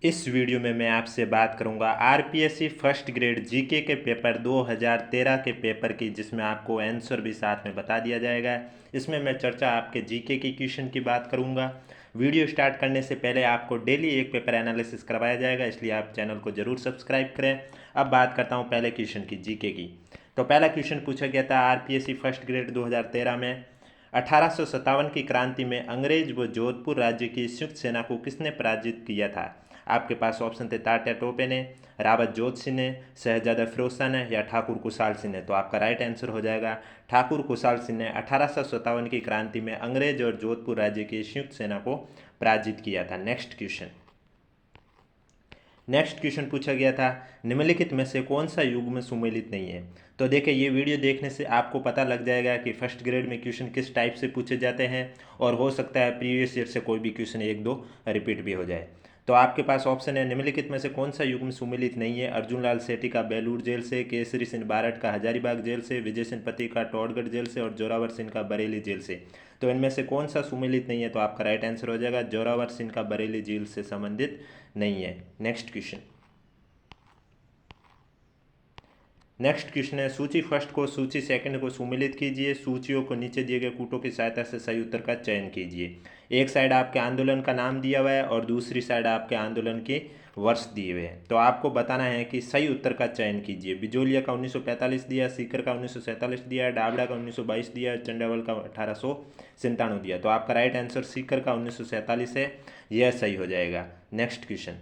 इस वीडियो में मैं आपसे बात करूंगा आरपीएससी फर्स्ट ग्रेड जीके के पेपर 2013 के पेपर की, जिसमें आपको आंसर भी साथ में बता दिया जाएगा। इसमें मैं चर्चा आपके जीके की क्वेश्चन की बात करूंगा। वीडियो स्टार्ट करने से पहले आपको डेली एक पेपर एनालिसिस करवाया जाएगा, इसलिए आप चैनल को ज़रूर सब्सक्राइब करें। अब बात करता हूँ पहले क्वेश्चन की, जीके की। तो पहला क्वेश्चन पूछा गया था आरपीएससी फर्स्ट ग्रेड 2013 में, 1857 की क्रांति में अंग्रेज व जोधपुर राज्य की संयुक्त सेना को किसने पराजित किया था? आपके पास ऑप्शन थे तात्या टोपे ने, रावत जोत सिंह ने, शहजादा फिरोज शाह ने या ठाकुर कुशाल सिंह ने। तो आपका राइट आंसर हो जाएगा ठाकुर कुशाल सिंह ने 1857 की क्रांति में अंग्रेज और जोधपुर राज्य की संयुक्त सेना को पराजित किया था। नेक्स्ट क्वेश्चन पूछा गया था निम्नलिखित में से कौन सा युग्म सुमेलित नहीं है? तो देखिए, ये वीडियो देखने से आपको पता लग जाएगा कि फर्स्ट ग्रेड में क्वेश्चन किस टाइप से पूछे जाते हैं, और हो सकता है प्रीवियस ईयर से कोई भी क्वेश्चन एक दो रिपीट भी हो जाए। तो आपके पास ऑप्शन है निम्नलिखित में से कौन सा युग्म सुमेलित नहीं है? अर्जुन लाल सेठी का बेलूर जेल से, केसरी सिंह बारठ का हजारीबाग जेल से, विजय सेनपति का टोडगढ़ जेल से और जोरावर सिंह का बरेली जेल से। तो इनमें से कौन सा सुमेलित नहीं है? तो आपका राइट आंसर हो जाएगा जोरावर सिंह का बरेली जेल से संबंधित नहीं है। नेक्स्ट क्वेश्चन है सूची फर्स्ट को सूची सेकंड को सुमेलित कीजिए। सूचियों को नीचे दिए गए कूटों की सहायता से सही उत्तर का चयन कीजिए। एक साइड आपके आंदोलन का नाम दिया हुआ है और दूसरी साइड आपके आंदोलन के वर्ष दिए हुए हैं। तो आपको बताना है कि सही उत्तर का चयन कीजिए। बिजोलिया का 1945 दिया, सीकर का 1947 दिया, डाबड़ा का 1922 दिया, चंडावल का 1897 दिया। तो आपका राइट आंसर सीकर का 1947 है, यह सही हो जाएगा। नेक्स्ट क्वेश्चन,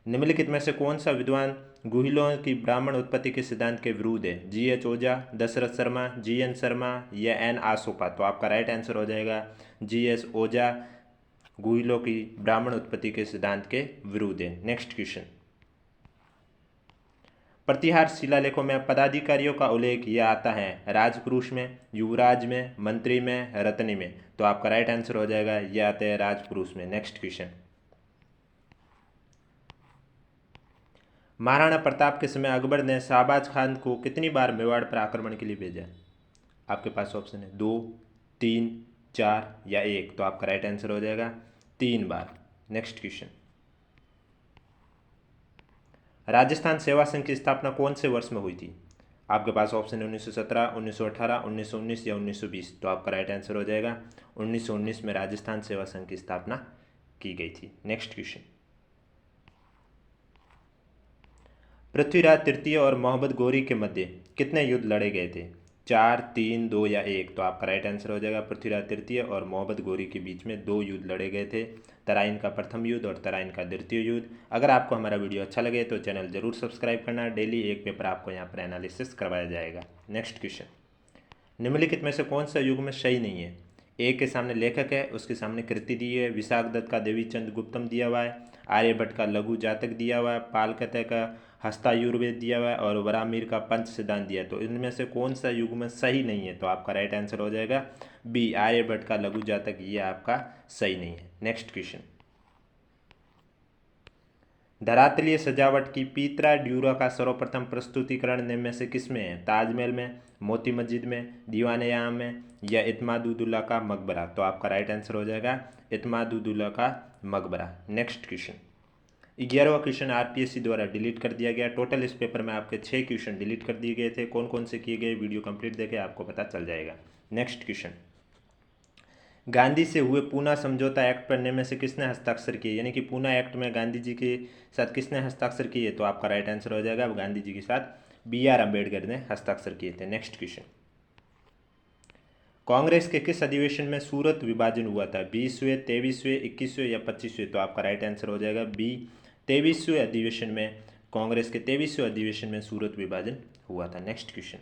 निम्नलिखित में से कौन सा विद्वान गुहिलों की ब्राह्मण उत्पत्ति के सिद्धांत के विरुद्ध है? GH ओझा, दशरथ शर्मा, GN शर्मा या N आसोपा। तो आपका राइट आंसर हो जाएगा GS ओझा, गुहिलों की ब्राह्मण उत्पत्ति के सिद्धांत के विरुद्ध है। नेक्स्ट क्वेश्चन, प्रतिहार शिलालेखों में पदाधिकारियों का उल्लेख यह आता है राजपुरुष में, युवराज में, मंत्री में, रत्नी में। तो आपका राइट आंसर हो जाएगा यह आता है राजपुरुष में। नेक्स्ट क्वेश्चन, महाराणा प्रताप के समय अकबर ने शाहबाज खान को कितनी बार मेवाड़ पर आक्रमण के लिए भेजा? आपके पास ऑप्शन है 2, 3, 4 या 1। तो आपका राइट आंसर हो जाएगा 3 बार। नेक्स्ट क्वेश्चन, राजस्थान सेवा संघ की स्थापना कौन से वर्ष में हुई थी? आपके पास ऑप्शन है 1917, 1918, 1919 या 1920। तो आपका राइट आंसर हो जाएगा 1919 में राजस्थान सेवा संघ की स्थापना की गई थी। नेक्स्ट क्वेश्चन, पृथ्वीराज तृतीय और मोहम्मद गौरी के मध्य कितने युद्ध लड़े गए थे? 4, 3, 2 या 1। तो आपका राइट आंसर हो जाएगा पृथ्वीराज तृतीय और मोहम्मद गौरी के बीच में 2 युद्ध लड़े गए थे, तराइन का प्रथम युद्ध और तराइन का द्वितीय युद्ध। अगर आपको हमारा वीडियो अच्छा लगे तो चैनल जरूर सब्सक्राइब करना। डेली एक पेपर आपको यहाँ पर एनालिसिस करवाया जाएगा। नेक्स्ट क्वेश्चन, निम्नलिखित में से कौन सा युग्म सही नहीं है? ए के सामने लेखक है, उसके सामने कृति दी है, विशाख दत्त का देवीचंद गुप्तम दिया हुआ है, आर्यभट्ट का लघु जातक दिया हुआ है, पालकतय का हस्तायुर्वेद दिया हुआ है और वरामीर का पंच सिद्धांत दिया है। तो इनमें से कौन सा युग्म सही नहीं है? तो आपका राइट आंसर हो जाएगा बी, आर्यभट्ट का लघु जातक, ये आपका सही नहीं है। नेक्स्ट क्वेश्चन, धरातलीय सजावट की पीतरा ड्यूरा का सर्वप्रथम प्रस्तुतिकरण निम्न में से किसमें है? ताजमहल में, मोती मस्जिद में, दीवाने आम में या इत्मादुद्दौला का मकबरा। तो आपका राइट आंसर हो जाएगा इत्मादुद्दौला का मकबरा। नेक्स्ट क्वेश्चन, 11वां क्वेश्चन आरपीएससी द्वारा डिलीट कर दिया गया। टोटल इस पेपर में आपके 6 क्वेश्चन डिलीट कर दिए गए थे। कौन कौन से किए गए, वीडियो कंप्लीट देखे आपको पता चल जाएगा। नेक्स्ट क्वेश्चन, गांधी से हुए पूना समझौता एक्ट पर निम्न में से किसने हस्ताक्षर किए? यानी कि पूना एक्ट में गांधी जी के साथ किसने हस्ताक्षर किए? तो आपका राइट आंसर हो जाएगा गांधी जी के साथ BR अम्बेडकर ने हस्ताक्षर किए थे। नेक्स्ट क्वेश्चन, कांग्रेस के किस अधिवेशन में सूरत विभाजन हुआ था? 20वें, 23वें, 21वें या 25वें। तो आपका राइट आंसर हो जाएगा बी, 23वें अधिवेशन में, कांग्रेस के 23वें अधिवेशन में सूरत विभाजन हुआ था। नेक्स्ट क्वेश्चन,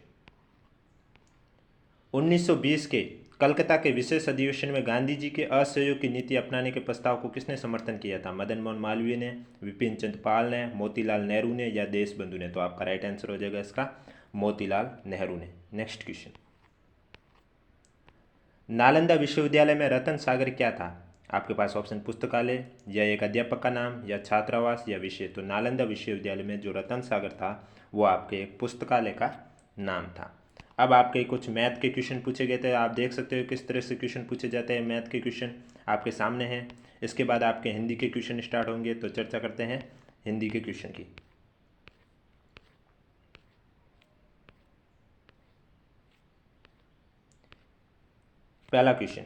1920 के कलकत्ता के विशेष अधिवेशन में गांधी जी के असहयोग की नीति अपनाने के प्रस्ताव को किसने समर्थन किया था? मदन मोहन मालवीय ने, विपिन चंद्र पाल ने, मोतीलाल नेहरू ने या देश बंधु ने। तो आपका राइट आंसर हो जाएगा इसका मोतीलाल नेहरू ने। नेक्स्ट क्वेश्चन, नालंदा विश्वविद्यालय में रतन सागर क्या था? आपके पास ऑप्शन पुस्तकालय या एक अध्यापक का नाम या छात्रावास या विषय। तो नालंदा विश्वविद्यालय में जो रतन सागर था वो आपके एक पुस्तकालय का नाम था। अब आपके कुछ मैथ के क्वेश्चन पूछे गए थे, आप देख सकते हो किस तरह से क्वेश्चन पूछे जाते हैं मैथ के क्वेश्चन। आपके सामने है। इसके बाद आपके हिंदी के क्वेश्चन स्टार्ट होंगे, तो चर्चा करते हैं हिंदी के क्वेश्चन की। पहला क्वेश्चन,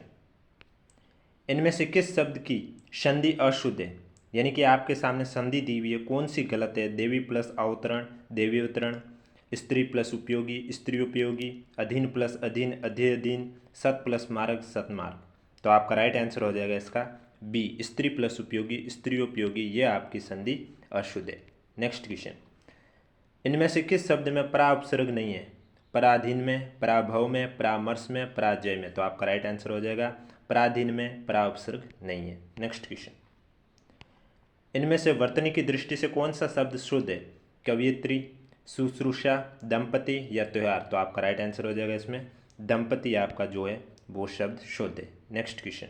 इनमें से किस शब्द की संधि अशुद्ध है? यानी कि आपके सामने संधि दी हुई है, कौन सी गलत है? देवी प्लस अवतरण, देवीवतरण, स्त्री प्लस उपयोगी, स्त्री उपयोगी, अधीन प्लस अधीन, अधीन, सत प्लस मार्ग, सतमार्ग। तो आपका राइट आंसर हो जाएगा इसका बी, स्त्री प्लस उपयोगी, स्त्री उपयोगी, ये आपकी संधि अशुद्ध है। नेक्स्ट क्वेश्चन, इनमें से किस शब्द में परा उपसर्ग नहीं है? पराधीन में, पराभव में, परामर्श में, पराजय में। तो आपका राइट आंसर हो जाएगा पराधीन में परा उपसर्ग नहीं है। नेक्स्ट क्वेश्चन, इनमें से वर्तनी की दृष्टि से कौन सा शब्द शुद्ध है? कवियत्री, शुश्रूषा, दंपति या त्योहार। तो आपका राइट आंसर हो जाएगा इसमें दंपति आपका जो है वो शब्द शुद्ध है। नेक्स्ट क्वेश्चन,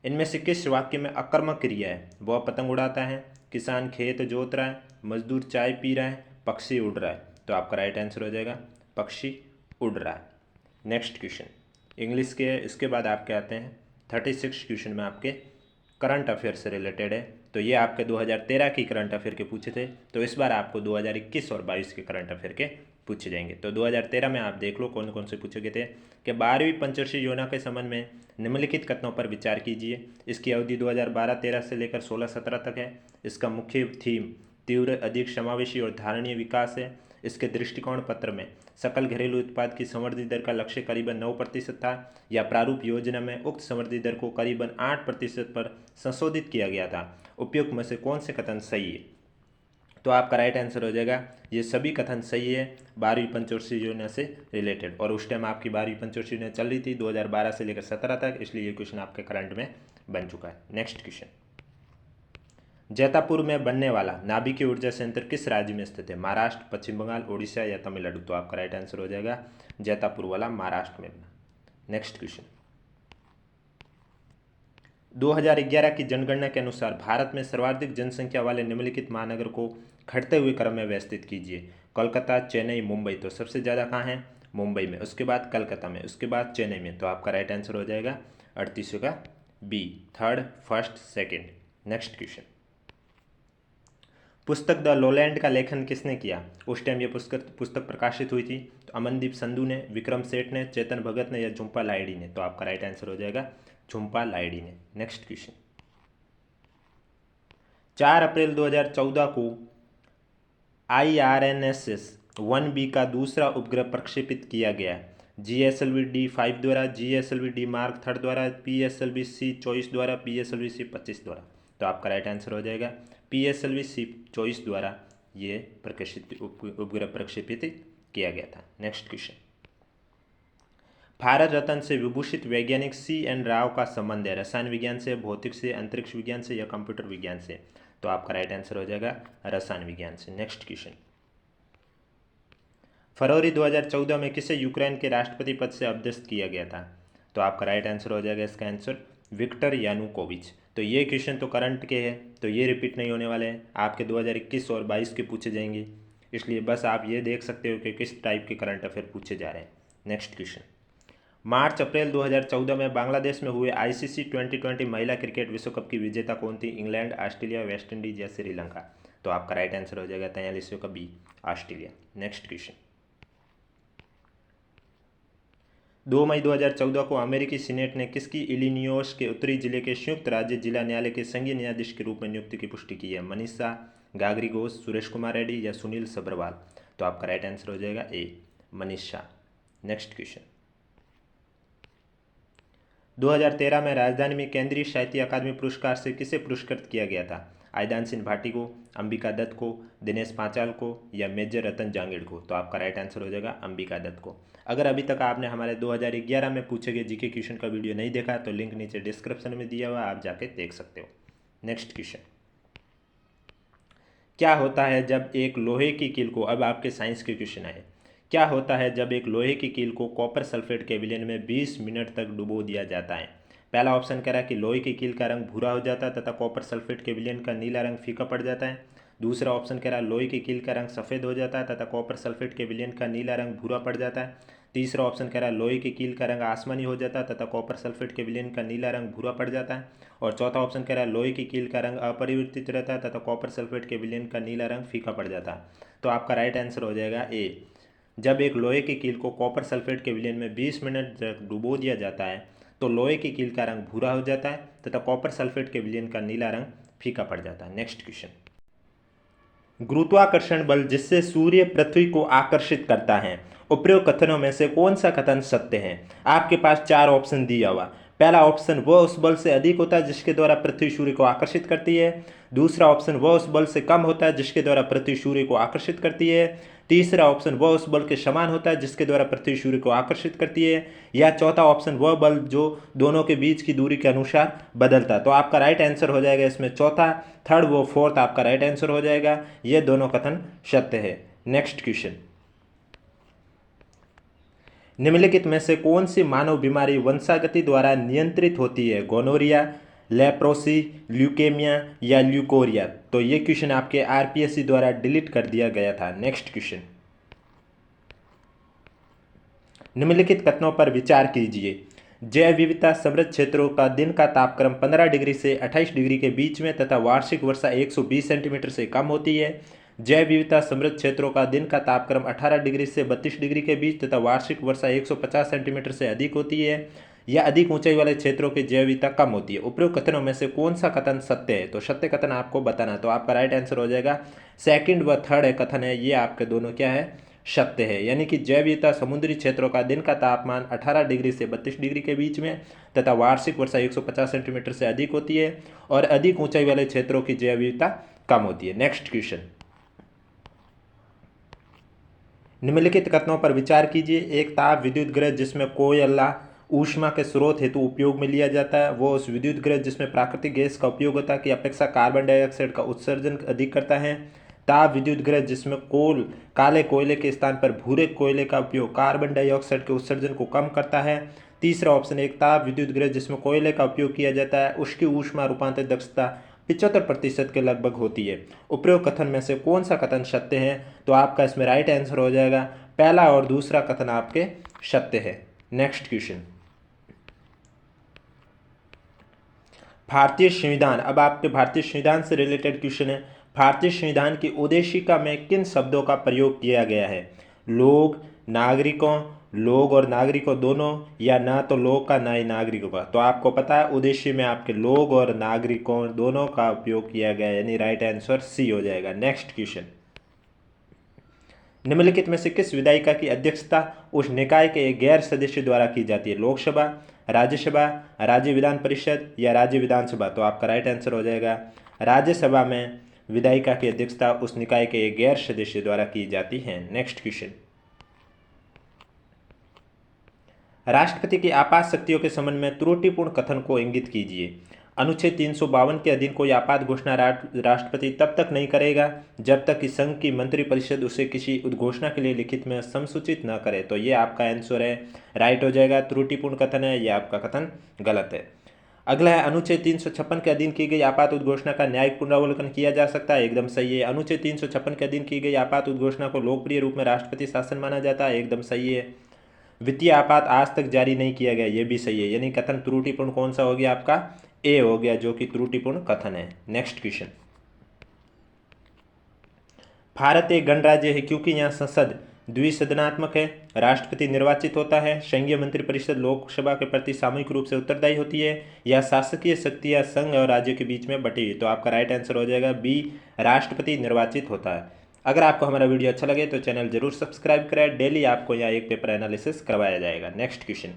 इनमें से किस वाक्य में अकर्मक क्रिया है? वह पतंग उड़ाता है, किसान खेत जोत रहा है, मजदूर चाय पी रहा है, पक्षी उड़ रहा है। तो आपका राइट आंसर हो जाएगा पक्षी उड़ रहा है। नेक्स्ट क्वेश्चन इंग्लिश के है, इसके बाद आपके आते हैं 36 क्वेश्चन में आपके करंट अफेयर से रिलेटेड है। तो ये आपके 2013 की करंट अफेयर के पूछे थे, तो इस बार आपको 2021 और 22 के करंट अफेयर के पूछे जाएंगे। तो 2013 में आप देख लो कौन कौन से पूछे गए थे कि 12वीं पंचवर्षीय योजना के संबंध में निम्नलिखित कथनों पर विचार कीजिए। इसकी अवधि 2012-13 से लेकर 16-17 तक है। इसका मुख्य थीम तीव्र, अधिक समावेशी और धारणीय विकास है। इसके दृष्टिकोण पत्र में सकल घरेलू उत्पाद की समृद्धि दर का लक्ष्य करीबन 9% था, या प्रारूप योजना में उक्त समृद्धि दर को करीबन 8% पर संशोधित किया गया था। उपयुक्त में से कौन से कथन सही है? तो आपका राइट आंसर हो जाएगा ये सभी कथन सही है 12वीं पंचवर्षीय योजना से रिलेटेड। और उस टाइम आपकी 12वीं पंचवर्षीय योजना चल रही थी 2012 से लेकर 17 तक, इसलिए ये क्वेश्चन आपके करंट में बन चुका है। नेक्स्ट क्वेश्चन, जैतापुर में बनने वाला नाभिकीय ऊर्जा संयंत्र किस राज्य में स्थित है? महाराष्ट्र, पश्चिम बंगाल, उड़ीसा या तमिलनाडु। तो आपका राइट आंसर हो जाएगा जैतापुर वाला महाराष्ट्र में बना। नेक्स्ट क्वेश्चन, 2011 की जनगणना के अनुसार भारत में सर्वाधिक जनसंख्या वाले निम्नलिखित महानगर को घटते हुए क्रम में व्यवस्थित कीजिए। कोलकाता, चेन्नई, मुंबई। तो सबसे ज़्यादा कहाँ है? मुंबई में, उसके बाद कलकत्ता में, उसके बाद चेन्नई में। तो आपका राइट आंसर हो जाएगा 38 का B, third, first, second. Next question, पुस्तक द लोलैंड का लेखन किसने किया? उस टाइम ये पुस्तक प्रकाशित हुई थी। तो अमनदीप संधू ने, विक्रम सेठ ने, चेतन भगत ने या झुम्पा लाहिड़ी ने। तो आपका राइट आंसर हो जाएगा झुम्पा लाहिड़ी ने। नेक्स्ट क्वेश्चन, 4 अप्रैल 2014 को IRNSS 1B का दूसरा उपग्रह प्रक्षेपित किया गया। GSLV-D5 द्वारा, GSLV-D मार्क 3 द्वारा, PSLV-C24 द्वारा, PSLV-C25 द्वारा। तो आपका राइट आंसर हो जाएगा PSLV-C24 द्वारा ये उपग्रह प्रक्षेपित किया गया था। नेक्स्ट क्वेश्चन, भारत रत्न से विभूषित वैज्ञानिक CN राव का संबंध है? रसायन विज्ञान से, भौतिक से, अंतरिक्ष विज्ञान से या कंप्यूटर विज्ञान से। तो आपका राइट आंसर हो जाएगा रसायन विज्ञान से। नेक्स्ट क्वेश्चन, फरवरी 2014 में किसे यूक्रेन के राष्ट्रपति पद से अपदस्थ किया गया था? तो आपका राइट आंसर हो जाएगा इसका आंसर विक्टर यानुकोविच। तो ये क्वेश्चन तो करंट के हैं, तो ये रिपीट नहीं होने वाले हैं, आपके 2021 और 22 के पूछे जाएंगे, इसलिए बस आप ये देख सकते हो कि किस टाइप के करंट अफेयर पूछे जा रहे हैं। नेक्स्ट क्वेश्चन, मार्च अप्रैल 2014 में बांग्लादेश में हुए ICC 2020 महिला क्रिकेट विश्व कप की विजेता कौन थी? इंग्लैंड, ऑस्ट्रेलिया, वेस्ट इंडीज या श्रीलंका। तो आपका राइट आंसर हो जाएगा 43 का बी, ऑस्ट्रेलिया। नेक्स्ट क्वेश्चन, 2 मई 2014 को अमेरिकी सीनेट ने किसकी इलिनियोस के उत्तरी जिले के संयुक्त राज्य जिला न्यायालय के संघीय न्यायाधीश के रूप में नियुक्ति की पुष्टि की है? मनीषा, गागरी घोष, सुरेश कुमार रेड्डी या सुनील सब्रवाल। तो आपका राइट आंसर हो जाएगा ए, मनीषा। नेक्स्ट क्वेश्चन, 2013 में राजधानी में केंद्रीय साहित्य अकादमी पुरस्कार से किसे पुरस्कृत किया गया था? आइदान सिंह भाटी को, अंबिका दत्त को, दिनेश पांचाल को या मेजर रतन जांगिड़ को। तो आपका राइट आंसर हो जाएगा अंबिका दत्त को। अगर अभी तक आपने हमारे 2011 में पूछे गए जीके क्वेश्चन का वीडियो नहीं देखा तो लिंक नीचे डिस्क्रिप्शन में दिया हुआ, आप जाके देख सकते हो। नेक्स्ट क्वेश्चन, क्या होता है जब एक लोहे की कील को, अब आपके साइंस के क्वेश्चन आए, क्या होता है जब एक लोहे की कील को कॉपर सल्फेट के विलयन में 20 मिनट तक डुबो दिया जाता है? पहला ऑप्शन कह रहा है कि लोहे की कील का रंग भूरा हो जाता है तथा कॉपर सल्फेट के विलयन का नीला रंग फीका पड़ जाता है। दूसरा ऑप्शन कह रहा है लोहे की कील का रंग सफ़ेद हो जाता है तथा कॉपर सल्फेट के विलयन का नीला रंग भूरा पड़ जाता है। तीसरा ऑप्शन कह रहा है लोहे की कील का रंग आसमानी हो जाता है तथा कॉपर सल्फेट के विलयन का नीला रंग भूरा पड़ जाता है। और चौथा ऑप्शन कह रहा है लोहे की कील का रंग अपरिवर्तित रहता है तथा कॉपर सल्फेट के विलयन का नीला रंग फीका पड़ जाता है। तो आपका राइट आंसर हो जाएगा ए। जब एक लोहे की कील को कॉपर सल्फेट के विलयन में 20 मिनट तक डुबो दिया जाता है तो लोहे की कील का रंग भूरा हो जाता है तथा कॉपर सल्फेट के विलयन का नीला रंग फीका पड़ जाता है। नेक्स्ट क्वेश्चन, गुरुत्वाकर्षण बल जिससे सूर्य पृथ्वी को आकर्षित करता है, उपरोक्त कथनों में से कौन सा कथन सत्य है? आपके पास चार ऑप्शन दिया हुआ। पहला ऑप्शन वह उस बल से अधिक होता है जिसके द्वारा पृथ्वी सूर्य को आकर्षित करती है। दूसरा ऑप्शन वह उस बल से कम होता है जिसके द्वारा पृथ्वी सूर्य को आकर्षित करती है। तीसरा ऑप्शन वह उस बल के समान होता है जिसके द्वारा पृथ्वी सूर्य को आकर्षित करती है। या चौथा ऑप्शन वह बल जो दोनों के बीच की दूरी के अनुसार बदलता है। तो आपका राइट आंसर हो जाएगा इसमें चौथा, थर्ड वो फोर्थ आपका राइट आंसर हो जाएगा। ये दोनों कथन सत्य है। नेक्स्ट क्वेश्चन, निम्नलिखित में से कौन सी मानव बीमारी वंशागति द्वारा नियंत्रित होती है? गोनोरिया, लेप्रोसी, ल्यूकेमिया या ल्यूकोरिया? तो ये क्वेश्चन आपके आरपीएससी द्वारा डिलीट कर दिया गया था। नेक्स्ट क्वेश्चन, निम्नलिखित कथनों पर विचार कीजिए। जैव विविधता समृद्ध क्षेत्रों का दिन का तापक्रम 15 डिग्री से 28 डिग्री के बीच में तथा वार्षिक वर्षा 120 सेंटीमीटर से कम होती है। जैव विविधता समृद्ध क्षेत्रों का दिन का तापक्रम 18 डिग्री से 32 डिग्री के बीच तथा वार्षिक वर्षा 150 सेंटीमीटर से अधिक होती है। या अधिक ऊंचाई वाले क्षेत्रों की जैव विविधता कम होती है। उपरोक्त कथनों में से कौन सा कथन सत्य है? तो सत्य कथन आपको बताना है। तो आपका राइट आंसर हो जाएगा सेकंड व थर्ड कथन है, ये आपके दोनों क्या है? सत्य है। यानी कि जैव विविधता समुद्री क्षेत्रों का दिन का तापमान 18 डिग्री से 32 डिग्री के बीच में तथा वार्षिक वर्षा 150 सेंटीमीटर से अधिक होती है और अधिक ऊंचाई वाले क्षेत्रों की जैव विविधता कम होती है। नेक्स्ट क्वेश्चन, निम्नलिखित कथनों पर विचार कीजिए। एक ताप विद्युत ग्रह जिसमें कोयला ऊष्मा के स्रोत हेतु उपयोग में लिया जाता है, वो उस विद्युत ग्रह जिसमें प्राकृतिक गैस का उपयोगिता की अपेक्षा कार्बन डाइऑक्साइड का उत्सर्जन अधिक करता है। ताप विद्युत ग्रह जिसमें काले कोयले के स्थान पर भूरे कोयले का उपयोग कार्बन डाइऑक्साइड के उत्सर्जन को कम करता है। तीसरा ऑप्शन, एक ताप विद्युत ग्रह जिसमें कोयले का उपयोग किया जाता है उसकी ऊष्मा रूपांतरण दक्षता 75% के लगभग होती है। उपरोक्त कथन में से कौन सा कथन सत्य है? तो आपका इसमें राइट आंसर हो जाएगा पहला और दूसरा कथन आपके सत्य है। नेक्स्ट क्वेश्चन, भारतीय संविधान, अब आपके भारतीय संविधान से रिलेटेड क्वेश्चन है। भारतीय संविधान की उद्देशिका में किन शब्दों का प्रयोग किया गया है? लोग, नागरिकों, लोग और नागरिकों दोनों, या ना तो लोग का ना ही नागरिकों का? तो आपको पता है उद्देश्य में आपके लोग और नागरिकों दोनों का उपयोग किया गया, यानी राइट आंसर सी हो जाएगा। नेक्स्ट क्वेश्चन, निम्नलिखित में से किस विधायिका की अध्यक्षता उस निकाय के एक गैर सदस्य द्वारा की जाती है? लोकसभा, राज्यसभा, राज्य विधान परिषद या राज्य विधानसभा? तो आपका राइट आंसर हो जाएगा राज्यसभा में विधायिका की अध्यक्षता उस निकाय के एक गैर सदस्य द्वारा की जाती है। नेक्स्ट क्वेश्चन, राष्ट्रपति की आपात शक्तियों के संबंध में त्रुटिपूर्ण कथन को इंगित कीजिए। अनुच्छेद 352 के अधीन कोई आपात घोषणा राष्ट्रपति तब तक नहीं करेगा जब तक कि संघ की मंत्रिपरिषद उसे किसी उद्घोषणा के लिए लिखित में संसूचित न करे। तो ये आपका आंसर है, राइट हो जाएगा। त्रुटिपूर्ण कथन है, ये आपका कथन गलत है। अगला है, अनुच्छेद 356 के अधीन की गई आपात उद्घोषणा का न्यायिक पुनरावलोकन किया जा सकता है? एकदम सही है। अनुच्छेद 356 के अधीन की गई आपात उद्घोषणा को लोकप्रिय रूप में राष्ट्रपति शासन माना जाता है? एकदम सही है। वित्तीय आपात आज तक जारी नहीं किया गया, ये भी सही है। यानी कथन त्रुटिपूर्ण कौन सा हो गया? आपका ए हो गया, जो कि त्रुटिपूर्ण कथन है। नेक्स्ट क्वेश्चन, भारत एक गणराज्य है क्योंकि यहाँ संसद द्विसदनात्मक है, राष्ट्रपति निर्वाचित होता है, संघीय मंत्रिपरिषद लोकसभा के प्रति सामूहिक रूप से उत्तरदायी होती है, या शासकीय शक्तियाँ संघ और राज्य के बीच में बटी हुई? तो आपका राइट आंसर हो जाएगा बी, राष्ट्रपति निर्वाचित होता है। अगर आपको हमारा वीडियो अच्छा लगे तो चैनल जरूर सब्सक्राइब करें। डेली आपको यहाँ एक पेपर एनालिसिस करवाया जाएगा। नेक्स्ट क्वेश्चन,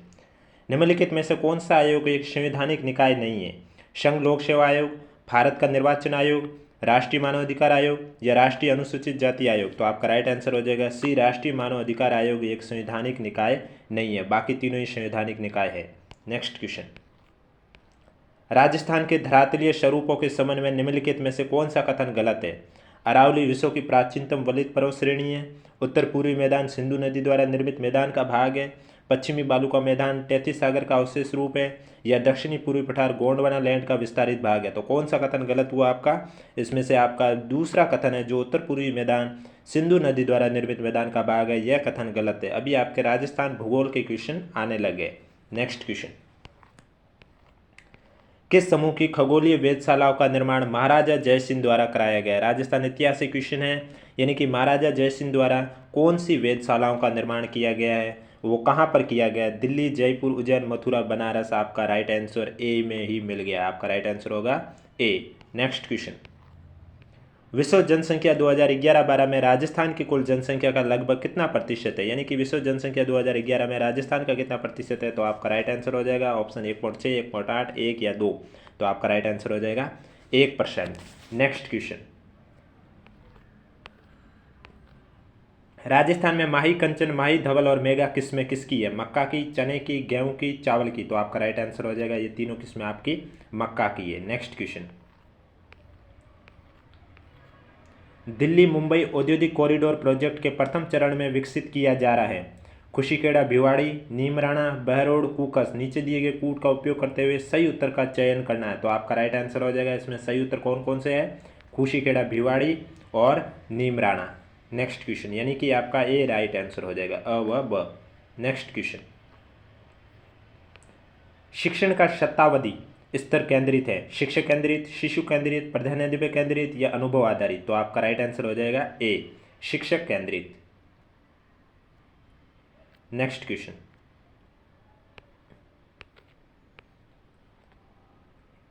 निम्नलिखित में से कौन सा आयोग एक संवैधानिक निकाय नहीं है? संघ लोक सेवा आयोग, भारत का निर्वाचन आयोग, राष्ट्रीय मानव अधिकार आयोग या राष्ट्रीय अनुसूचित जाति आयोग? तो आपका राइट आंसर हो जाएगा सी, राष्ट्रीय मानव अधिकार आयोग एक संवैधानिक निकाय नहीं है, बाकी तीनों ही संवैधानिक निकाय है। नेक्स्ट क्वेश्चन, राजस्थान के धरातलीय स्वरूपों के संबंध में निम्नलिखित में से कौन सा कथन गलत है? अरावली विश्व की प्राचीनतम वलित पर्वत श्रेणी है, उत्तर पूर्वी मैदान सिंधु नदी द्वारा निर्मित मैदान का भाग है, पश्चिमी बालू का मैदान तैतीस सागर का अवशेष रूप है, या दक्षिणी पूर्वी पठार गोंडवाना लैंड का विस्तारित भाग है। तो कौन सा कथन गलत हुआ आपका? इसमें से आपका दूसरा कथन है, जो उत्तर पूर्वी मैदान सिंधु नदी द्वारा निर्मित मैदान का भाग है, यह कथन गलत है। अभी आपके राजस्थान भूगोल के क्वेश्चन आने लगे। नेक्स्ट क्वेश्चन, किस समूह की खगोलीय वेधशालाओं का निर्माण महाराजा जयसिंह द्वारा कराया गया? राजस्थान ऐतिहासिक क्वेश्चन है, यानी कि महाराजा जयसिंह द्वारा कौन सी वेधशालाओं का निर्माण किया गया है, वो कहाँ पर किया गया? दिल्ली, जयपुर, उज्जैन, मथुरा, बनारस। आपका राइट आंसर ए में ही मिल गया। आपका राइट आंसर होगा ए। नेक्स्ट क्वेश्चन, विश्व जनसंख्या 2011-12 में राजस्थान की कुल जनसंख्या का लगभग कितना प्रतिशत है? यानी कि विश्व जनसंख्या 2011 में राजस्थान का कितना प्रतिशत है? तो आपका राइट आंसर हो जाएगा ऑप्शन 1.6, 1.8, 1 या 2। तो आपका राइट आंसर हो जाएगा 1%। नेक्स्ट क्वेश्चन, राजस्थान में माही, कंचन, माही, धवल और मेगा किस्में किसकी है? मक्का की, चने की, गेहूं की, चावल की। तो आपका राइट आंसर हो जाएगा, ये तीनों किस्में आपकी मक्का की है। नेक्स्ट क्वेश्चन, दिल्ली मुंबई औद्योगिक कॉरिडोर प्रोजेक्ट के प्रथम चरण में विकसित किया जा रहा है खुशीखेड़ा, भिवाड़ी, नीमराणा, बहरोड, कूकस। नीचे दिए गए कूट का उपयोग करते हुए सही उत्तर का चयन करना है। तो आपका राइट आंसर हो जाएगा, इसमें सही उत्तर कौन कौन से है? खुशीखेड़ा, भिवाड़ी और नीमराणा। नेक्स्ट क्वेश्चन, यानी कि आपका ए राइट आंसर हो जाएगा, अ व ब। नेक्स्ट क्वेश्चन, शिक्षण का शतावधि स्तर केंद्रित है, शिक्षक केंद्रित, शिशु केंद्रित, प्राधान्य केंद्रित या अनुभव आधारित? तो आपका राइट आंसर हो जाएगा ए, शिक्षक केंद्रित। नेक्स्ट क्वेश्चन,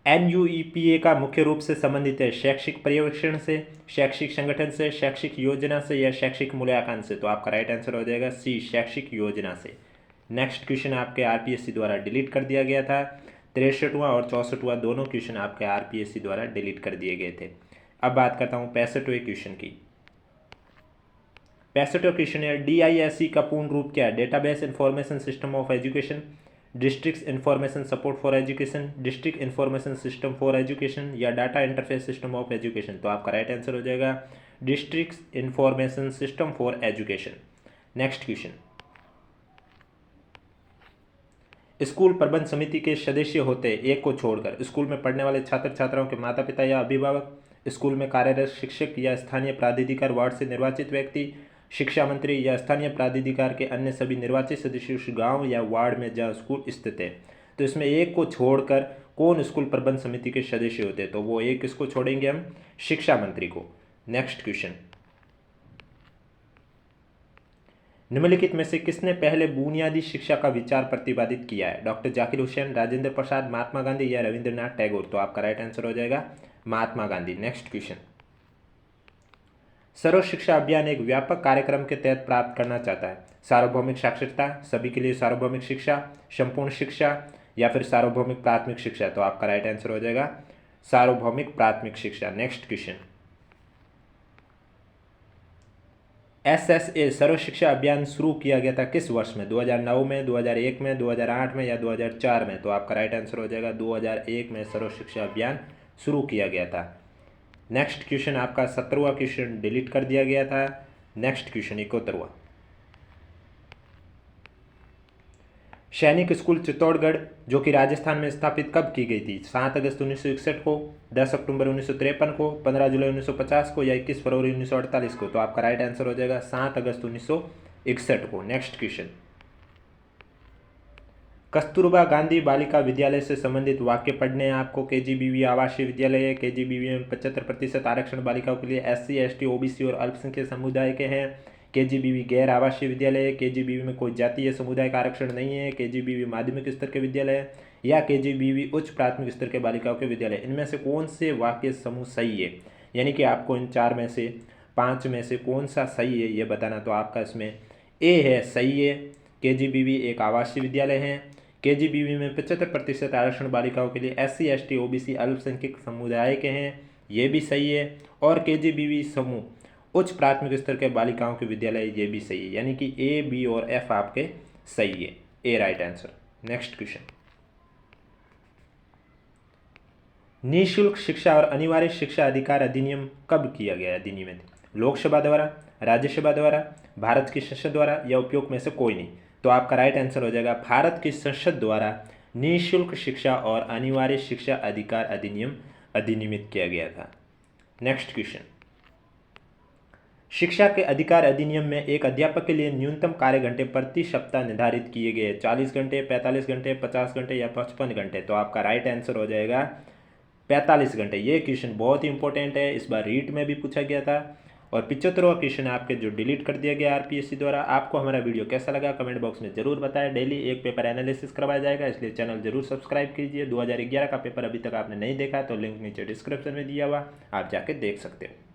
NUEPA का मुख्य रूप से संबंधित है शैक्षिक पर्यवेक्षण से, शैक्षिक संगठन से, शैक्षिक योजना से या शैक्षिक मूल्यांकन से? तो आपका राइट आंसर हो जाएगा सी, शैक्षिक योजना से। नेक्स्ट क्वेश्चन आपके RPSC द्वारा डिलीट कर दिया गया था। 63वां और 64वां दोनों क्वेश्चन आपके RPSC द्वारा डिलीट कर दिए गए थे। अब बात करता हूँ 65वें क्वेश्चन की। 65वां क्वेश्चन है, DISE का पूर्ण रूप क्या है? Database information system of education, district information support for education, district information system for education या data interface system of education? तो आपका राइट आंसर हो जाएगा district information system for education. Next question, school प्रबंध समिति के सदस्य होते एक को छोड़कर स्कूल में पढ़ने वाले छात्र छात्राओं के माता पिता या अभिभावक, स्कूल में कार्यरत शिक्षक या स्थानीय प्राधिकार, वार्ड से निर्वाचित व्यक्ति, शिक्षा मंत्री या स्थानीय प्राधिकार के अन्य सभी निर्वाचित सदस्य उस गांव या वार्ड में जहां स्कूल स्थित है। तो इसमें एक को छोड़कर कौन स्कूल प्रबंध समिति के सदस्य होते हैं? तो वो एक किसको छोड़ेंगे हम? शिक्षा मंत्री को। नेक्स्ट क्वेश्चन, निम्नलिखित में से किसने पहले बुनियादी शिक्षा का विचार प्रतिपादित किया है? डॉक्टर जाकिर हुसैन, राजेंद्र प्रसाद, महात्मा गांधी या रविंद्रनाथ टैगोर? तो आपका राइट आंसर हो जाएगा महात्मा गांधी। नेक्स्ट क्वेश्चन, सर्व शिक्षा अभियान एक व्यापक कार्यक्रम के तहत प्राप्त करना चाहता है सार्वभौमिक साक्षरता, सभी के लिए सार्वभौमिक शिक्षा, संपूर्ण शिक्षा या फिर सार्वभौमिक प्राथमिक शिक्षा? तो आपका राइट आंसर हो जाएगा सार्वभौमिक प्राथमिक शिक्षा। नेक्स्ट क्वेश्चन, SSA सर्व शिक्षा अभियान शुरू किया गया था किस वर्ष में? 2009 में, 2001 में, 2008 में या 2004 में? तो आपका राइट आंसर हो जाएगा 2001 में सर्व शिक्षा अभियान शुरू किया गया था। नेक्स्ट क्वेश्चन आपका 17वां क्वेश्चन डिलीट कर दिया गया था। नेक्स्ट क्वेश्चन 71वां, सैनिक स्कूल चित्तौड़गढ़ जो कि राजस्थान में स्थापित कब की गई थी? 7 अगस्त 1961 को, 10 अक्टूबर 1953 को, 15 जुलाई 1950 को या 21 फरवरी 1948 को? तो आपका राइट आंसर हो जाएगा 7 अगस्त 1961 को। नेक्स्ट क्वेश्चन, कस्तूरबा गांधी बालिका विद्यालय से संबंधित वाक्य पढ़ने हैं आपको। KGBV आवासीय विद्यालय है, KGBV में 75% आरक्षण बालिकाओं के लिए SC, ST, OBC और अल्पसंख्यक समुदाय के हैं। KGBV गैर आवासीय विद्यालय है, KGBV में कोई जातीय समुदाय का आरक्षण नहीं है, KGBV माध्यमिक स्तर के विद्यालय है या KGBV उच्च प्राथमिक स्तर के बालिकाओं के विद्यालय। इनमें से कौन से वाक्य समूह सही है? यानी कि आपको इन 4 में से 5 में से कौन सा सही है ये बताना। तो आपका इसमें ए है, सही है। KGBV एक आवासीय विद्यालय है, KGBV में 75% आरक्षण बालिकाओं के लिए, SC, ST, OBC अल्पसंख्यक समुदाय के हैं, ये भी सही है। और KGBV समूह उच्च प्राथमिक स्तर के बालिकाओं के विद्यालय, ये भी सही है। यानी कि A, B और F आपके सही है, ए राइट आंसर। नेक्स्ट क्वेश्चन, निःशुल्क शिक्षा और अनिवार्य शिक्षा अधिकार अधिनियम कब किया गया? अधिनियमित लोकसभा द्वारा, राज्यसभा द्वारा, भारत की संसद द्वारा या उपयोग में से कोई नहीं? तो आपका राइट आंसर हो जाएगा भारत की संसद द्वारा निःशुल्क शिक्षा और अनिवार्य शिक्षा अधिकार अधिनियम अधिनियमित किया गया था। नेक्स्ट क्वेश्चन, शिक्षा के अधिकार अधिनियम में एक अध्यापक के लिए न्यूनतम कार्य घंटे प्रति सप्ताह निर्धारित किए गए 40 घंटे, 45 घंटे, 50 घंटे या 55 घंटे। तो आपका राइट आंसर हो जाएगा 45 घंटे। ये क्वेश्चन बहुत ही इंपॉर्टेंट है, इस बार रीट में भी पूछा गया था। और 75वां क्वेश्चन आपके जो डिलीट कर दिया गया आरपीएससी द्वारा। आपको हमारा वीडियो कैसा लगा कमेंट बॉक्स में जरूर बताएं। डेली एक पेपर एनालिसिस करवाया जाएगा, इसलिए चैनल जरूर सब्सक्राइब कीजिए। 2011 का पेपर अभी तक आपने नहीं देखा तो लिंक नीचे डिस्क्रिप्शन में दिया हुआ, आप जाके देख सकते हो।